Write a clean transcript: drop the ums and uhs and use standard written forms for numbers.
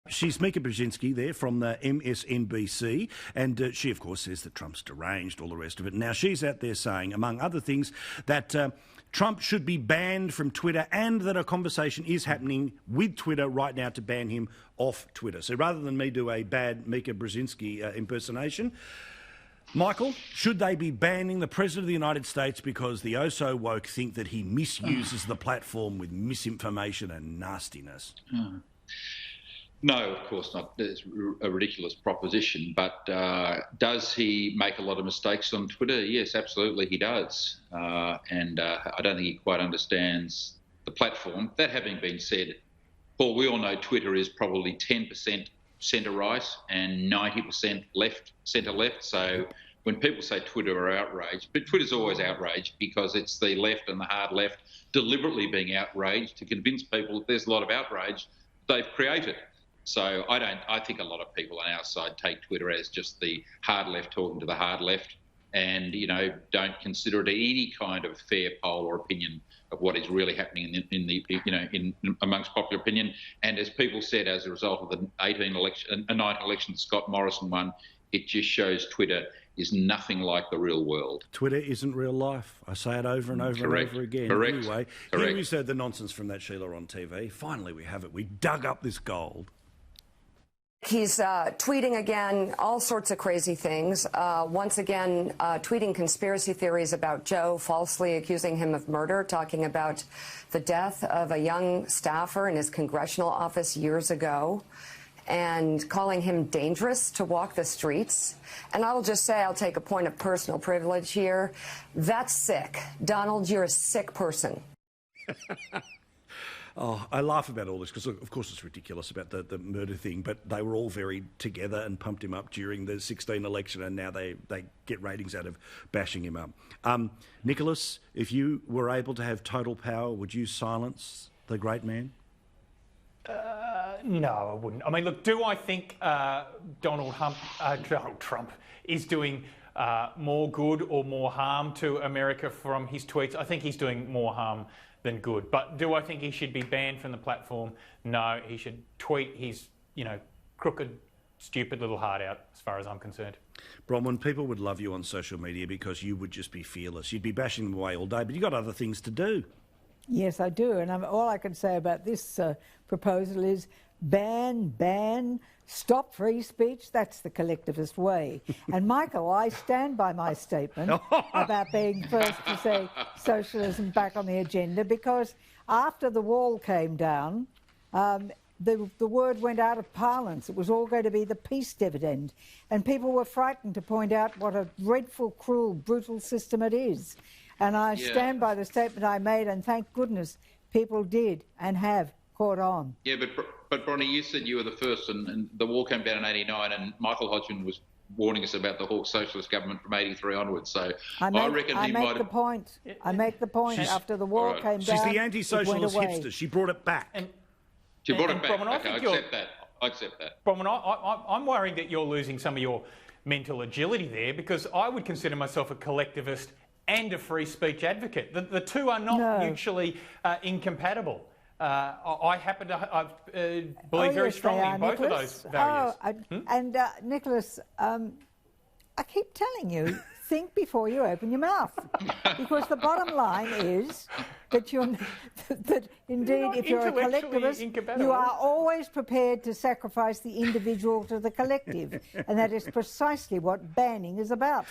She's Mika Brzezinski there from the MSNBC, and she, of course, says that Trump's deranged, all the rest of it. Now, she's out there saying, among other things, that Trump should be banned from Twitter and that a conversation is happening with Twitter right now to ban him off Twitter. So rather than me do a bad Mika Brzezinski impersonation, Michael, should they be banning the President of the United States because the oh-so-woke think that he misuses the platform with misinformation and nastiness? No, of course not. It's a ridiculous proposition. But does he make a lot of mistakes on Twitter? Yes, absolutely he does. And I don't think he quite understands the platform. That having been said, Paul, we all know Twitter is probably 10% centre-right and 90% centre-left. So when people say Twitter are outraged, but Twitter's always outraged because it's the left and the hard left deliberately being outraged to convince people that there's a lot of outrage they've created. So I think a lot of people on our side take Twitter as just the hard left talking to the hard left and, don't consider it any kind of fair poll or opinion of what is really happening in amongst popular opinion. And as people said, as a result of the 19 election that Scott Morrison won, it just shows Twitter is nothing like the real world. Twitter isn't real life. I say it over and over and over again. Correct. Anyway, here is the nonsense from that Sheila on TV. Finally, we have it. We dug up this gold. He's tweeting again, all sorts of crazy things. Once again, tweeting conspiracy theories about Joe, falsely accusing him of murder, talking about the death of a young staffer in his congressional office years ago, and calling him dangerous to walk the streets. And I'll just say, I'll take a point of personal privilege here. That's sick. Donald, you're a sick person. Oh, I laugh about all this because, of course, it's ridiculous about the murder thing, but they were all very together and pumped him up during the 2016 election, and now they get ratings out of bashing him up. Nicholas, if you were able to have total power, would you silence the great man? No, I wouldn't. I mean, look, do I think Donald Trump is doing more good or more harm to America from his tweets? I think he's doing more harm than good. But do I think he should be banned from the platform? No, he should tweet his, crooked, stupid little heart out, as far as I'm concerned. Bronwyn, people would love you on social media because you would just be fearless. You'd be bashing them away all day, but you've got other things to do. Yes, I do. And all I can say about this proposal is ban, stop free speech. That's the collectivist way. And, Michael, I stand by my statement about being first to say socialism back on the agenda, because after the wall came down, the word went out of parlance. It was all going to be the peace dividend. And people were frightened to point out what a dreadful, cruel, brutal system it is. And I stand by the statement I made, and thank goodness people did and have caught on. Yeah, but Bronnie, you said you were the first, and the wall came down in '89, and Michael Hodgman was warning us about the Hawke socialist government from '83 onwards. So I make the point after the wall came down. She's the anti-socialist hipster. She brought it back. She brought it back. Bronwyn, okay, I accept that. Bronwyn, I'm worried that you're losing some of your mental agility there, because I would consider myself a collectivist and a free speech advocate. The two are not mutually incompatible. I happen to believe very strongly in both of those values. And Nicholas, I keep telling you, think before you open your mouth, because the bottom line is that indeed, if you're a collectivist, you are always prepared to sacrifice the individual to the collective, and that is precisely what banning is about.